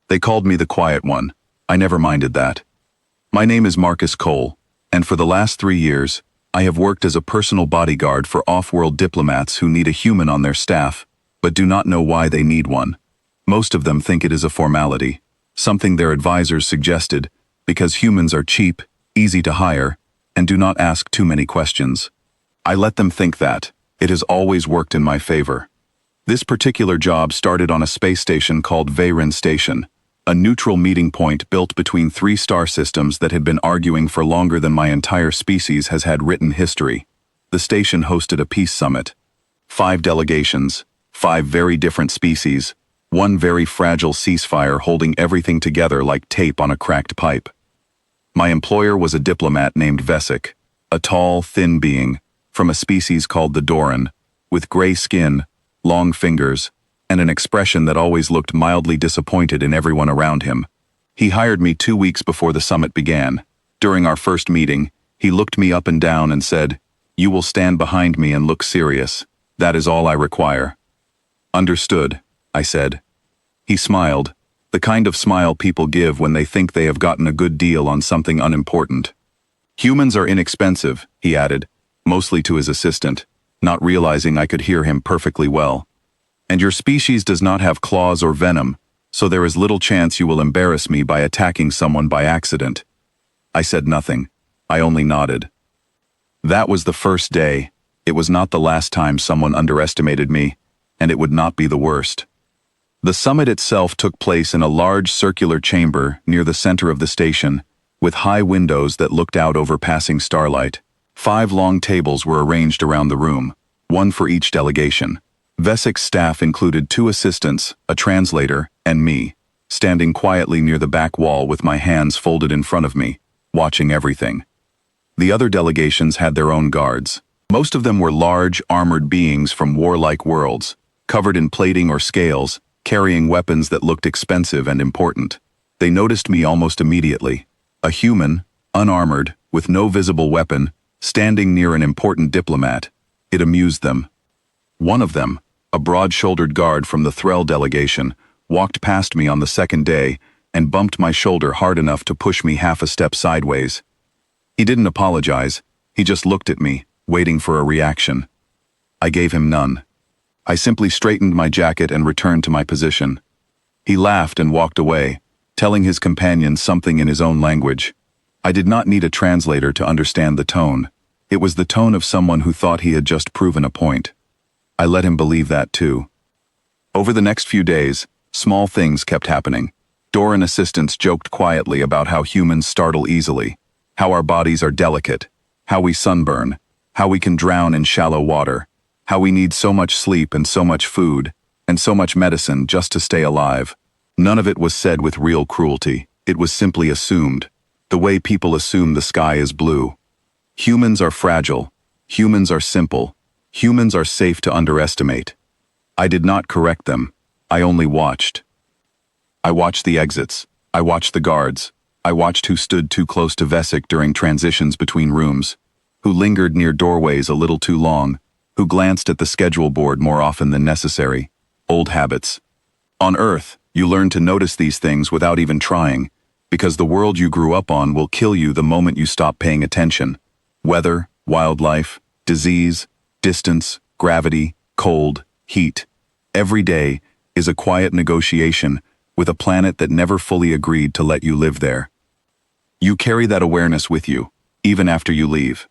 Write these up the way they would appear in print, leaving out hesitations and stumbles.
They called me the quiet one. I never minded that. My name is Marcus Cole, and for the last 3 years, I have worked as a personal bodyguard for off-world diplomats who need a human on their staff, but do not know why they need one. Most of them think it is a formality, something their advisors suggested, because humans are cheap, easy to hire, and do not ask too many questions. I let them think that. It has always worked in my favor. This particular job started on a space station called Veyron Station, a neutral meeting point built between 3 star systems that had been arguing for longer than my entire species has had written history. The station hosted a peace summit. 5 delegations, 5 very different species, one very fragile ceasefire holding everything together like tape on a cracked pipe. My employer was a diplomat named Vesic, a tall, thin being, from a species called the Doran, with gray skin, long fingers, and an expression that always looked mildly disappointed in everyone around him. He hired me 2 weeks before the summit began. During our first meeting, he looked me up and down and said, "You will stand behind me and look serious. That is all I require." "Understood," I said. He smiled, the kind of smile people give when they think they have gotten a good deal on something unimportant. "Humans are inexpensive," he added, mostly to his assistant, not realizing I could hear him perfectly well. "And your species does not have claws or venom, so there is little chance you will embarrass me by attacking someone by accident." I said nothing. I only nodded. That was the first day. It was not the last time someone underestimated me, and it would not be the worst. The summit itself took place in a large circular chamber near the center of the station, with high windows that looked out over passing starlight. 5 long tables were arranged around the room, one for each delegation. Vesic's staff included 2 assistants, a translator, and me, standing quietly near the back wall with my hands folded in front of me, watching everything. The other delegations had their own guards. Most of them were large, armored beings from warlike worlds, covered in plating or scales, carrying weapons that looked expensive and important. They noticed me almost immediately. A human, unarmored, with no visible weapon, standing near an important diplomat. It amused them. One of them, a broad-shouldered guard from the Threll delegation, walked past me on the second day and bumped my shoulder hard enough to push me half a step sideways. He didn't apologize, he just looked at me, waiting for a reaction. I gave him none. I simply straightened my jacket and returned to my position. He laughed and walked away, telling his companions something in his own language. I did not need a translator to understand the tone. It was the tone of someone who thought he had just proven a point. I let him believe that too. Over the next few days, small things kept happening. Doran assistants joked quietly about how humans startle easily, how our bodies are delicate, how we sunburn, how we can drown in shallow water, how we need so much sleep and so much food, and so much medicine just to stay alive. None of it was said with real cruelty. It was simply assumed, the way people assume the sky is blue. Humans are fragile. Humans are simple. Humans are safe to underestimate. I did not correct them. I only watched. I watched the exits. I watched the guards. I watched who stood too close to Vesic during transitions between rooms, who lingered near doorways a little too long, who glanced at the schedule board more often than necessary. Old habits. On Earth, you learn to notice these things without even trying, because the world you grew up on will kill you the moment you stop paying attention. Weather, wildlife, disease, distance, gravity, cold, heat. Every day is a quiet negotiation with a planet that never fully agreed to let you live there. You carry that awareness with you, even after you leave.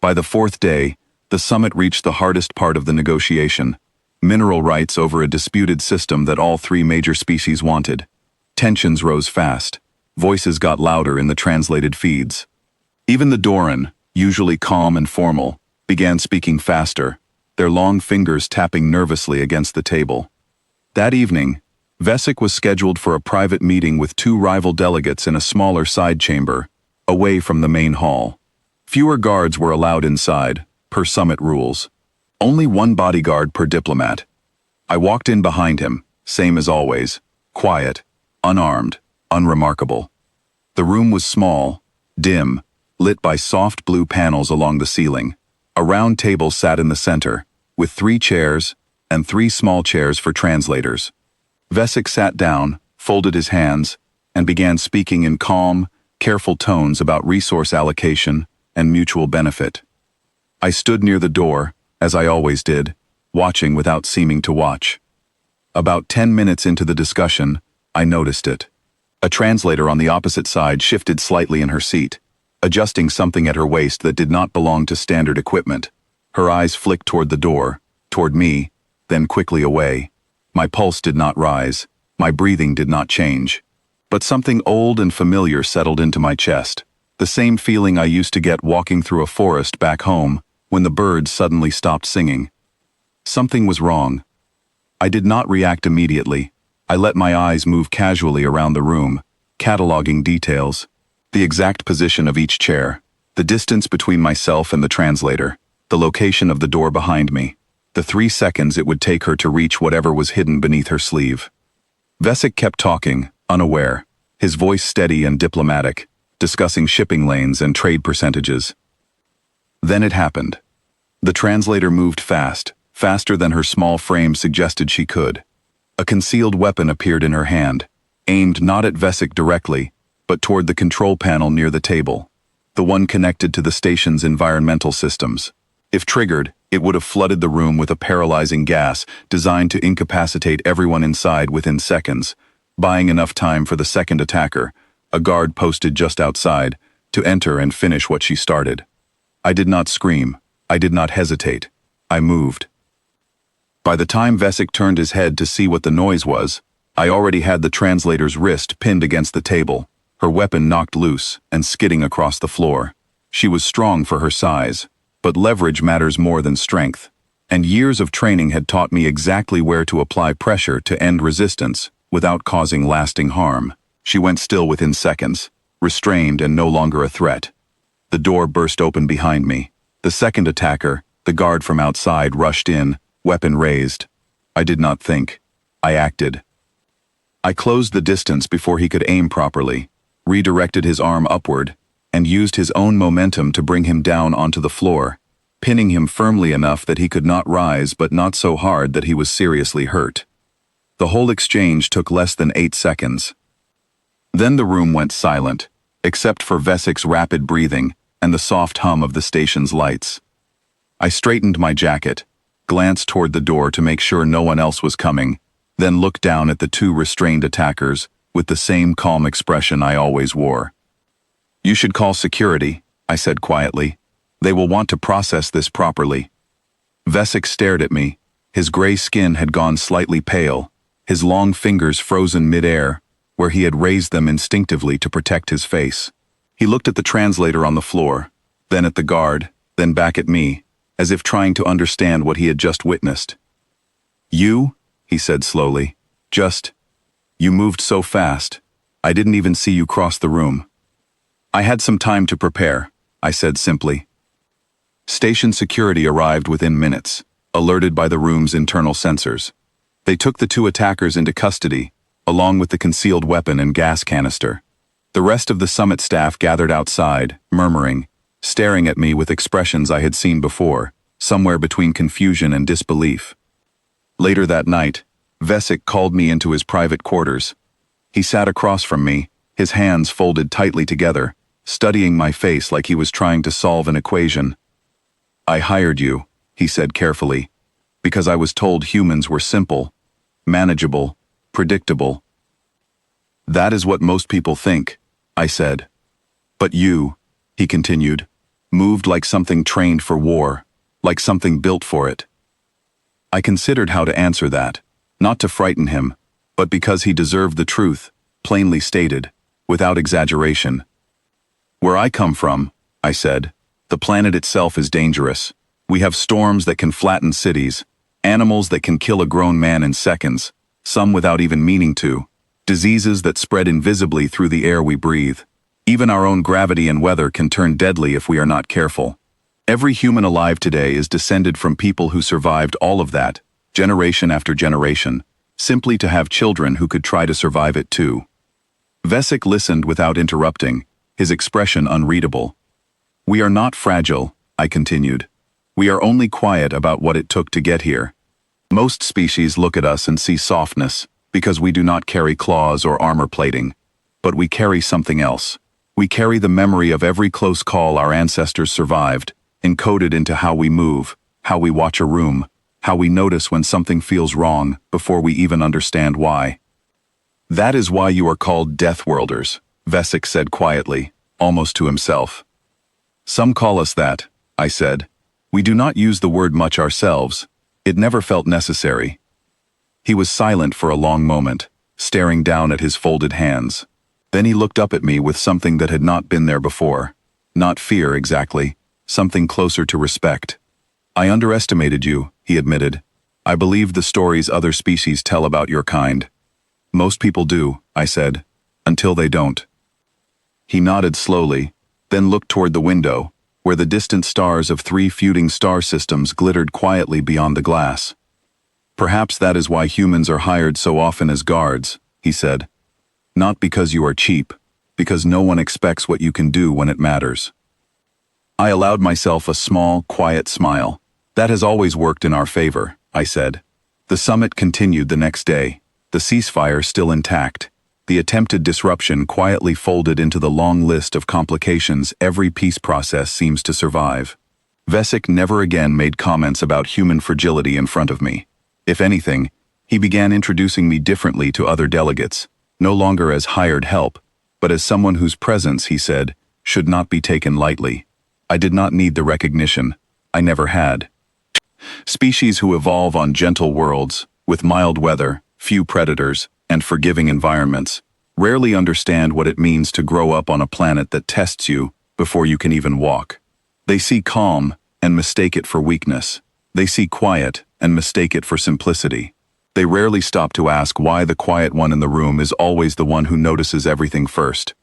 By the 4th day, the summit reached the hardest part of the negotiation, mineral rights over a disputed system that all 3 major species wanted. Tensions rose fast. Voices got louder in the translated feeds. Even the Doran, usually calm and formal, began speaking faster, their long fingers tapping nervously against the table. That evening, Vesic was scheduled for a private meeting with 2 rival delegates in a smaller side chamber, away from the main hall. Fewer guards were allowed inside, per summit rules. Only 1 bodyguard per diplomat. I walked in behind him, same as always, quiet, unarmed, unremarkable. The room was small, dim, lit by soft blue panels along the ceiling. A round table sat in the center, with 3 chairs and 3 small chairs for translators. Vesic sat down, folded his hands, and began speaking in calm, careful tones about resource allocation and mutual benefit. I stood near the door, as I always did, watching without seeming to watch. About 10 minutes into the discussion, I noticed it. A translator on the opposite side shifted slightly in her seat, adjusting something at her waist that did not belong to standard equipment. Her eyes flicked toward the door, toward me, then quickly away. My pulse did not rise, my breathing did not change. But something old and familiar settled into my chest, the same feeling I used to get walking through a forest back home when the birds suddenly stopped singing. Something was wrong. I did not react immediately. I let my eyes move casually around the room, cataloging details, the exact position of each chair, the distance between myself and the translator, the location of the door behind me, the 3 seconds it would take her to reach whatever was hidden beneath her sleeve. Vesic kept talking, unaware, his voice steady and diplomatic, discussing shipping lanes and trade percentages. Then it happened. The translator moved fast, faster than her small frame suggested she could. A concealed weapon appeared in her hand, aimed not at Vesic directly, but toward the control panel near the table, the one connected to the station's environmental systems. If triggered, it would have flooded the room with a paralyzing gas designed to incapacitate everyone inside within seconds, buying enough time for the second attacker, a guard posted just outside, to enter and finish what she started. I did not scream. I did not hesitate. I moved. By the time Vesic turned his head to see what the noise was, I already had the translator's wrist pinned against the table, her weapon knocked loose and skidding across the floor. She was strong for her size, but leverage matters more than strength, and years of training had taught me exactly where to apply pressure to end resistance without causing lasting harm. She went still within seconds, restrained and no longer a threat. The door burst open behind me. The second attacker, the guard from outside, rushed in, weapon raised. I did not think. I acted. I closed the distance before he could aim properly, redirected his arm upward, and used his own momentum to bring him down onto the floor, pinning him firmly enough that he could not rise but not so hard that he was seriously hurt. The whole exchange took less than 8 seconds. Then the room went silent, except for Vesic's rapid breathing and the soft hum of the station's lights. I straightened my jacket, glanced toward the door to make sure no one else was coming, then looked down at the 2 restrained attackers with the same calm expression I always wore. "You should call security," I said quietly. "They will want to process this properly." Vesic stared at me. His gray skin had gone slightly pale, his long fingers frozen mid-air, where he had raised them instinctively to protect his face. He looked at the translator on the floor, then at the guard, then back at me, as if trying to understand what he had just witnessed. "You?" he said slowly. You moved so fast. I didn't even see you cross the room." "I had some time to prepare," I said simply. Station security arrived within minutes, alerted by the room's internal sensors. They took the 2 attackers into custody, along with the concealed weapon and gas canister. The rest of the summit staff gathered outside, murmuring, staring at me with expressions I had seen before, somewhere between confusion and disbelief. Later that night, Vesic called me into his private quarters. He sat across from me, his hands folded tightly together, studying my face like he was trying to solve an equation. "I hired you," he said carefully, "because I was told humans were simple, manageable, predictable." "That is what most people think," I said. "But you," he continued, "moved like something trained for war, like something built for it." I considered how to answer that, not to frighten him, but because he deserved the truth, plainly stated, without exaggeration. "Where I come from," I said, "the planet itself is dangerous. We have storms that can flatten cities, animals that can kill a grown man in seconds, some without even meaning to, diseases that spread invisibly through the air we breathe. Even our own gravity and weather can turn deadly if we are not careful. Every human alive today is descended from people who survived all of that, generation after generation, simply to have children who could try to survive it too." Vesic listened without interrupting, his expression unreadable. "We are not fragile," I continued. "We are only quiet about what it took to get here. Most species look at us and see softness, Because we do not carry claws or armor plating, but we carry something else. We carry the memory of every close call our ancestors survived, encoded into how we move, how we watch a room, how we notice when something feels wrong before we even understand why. That is why you are called Deathworlders, Vesic said quietly, almost to himself. Some call us that, I said. We do not use the word much ourselves. It never felt necessary. He was silent for a long moment, staring down at his folded hands. Then he looked up at me with something that had not been there before. Not fear, exactly. Something closer to respect. I underestimated you, he admitted. I believed the stories other species tell about your kind. Most people do, I said, until they don't. He nodded slowly, then looked toward the window, where the distant stars of 3 feuding star systems glittered quietly beyond the glass. Perhaps that is why humans are hired so often as guards, he said. Not because you are cheap, because no one expects what you can do when it matters. I allowed myself a small, quiet smile. That has always worked in our favor, I said. The summit continued the next day, the ceasefire still intact, the attempted disruption quietly folded into the long list of complications every peace process seems to survive. Vesic never again made comments about human fragility in front of me. If anything, he began introducing me differently to other delegates, no longer as hired help, but as someone whose presence, he said, should not be taken lightly. I did not need the recognition. I never had. Species who evolve on gentle worlds, with mild weather, few predators, and forgiving environments, rarely understand what it means to grow up on a planet that tests you before you can even walk. They see calm and mistake it for weakness. They see quiet and mistake it for simplicity. They rarely stop to ask why the quiet one in the room is always the one who notices everything first.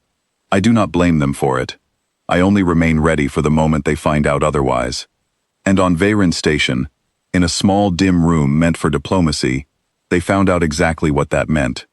I do not blame them for it. I only remain ready for the moment they find out otherwise. And on Veyron Station, in a small dim room meant for diplomacy, they found out exactly what that meant.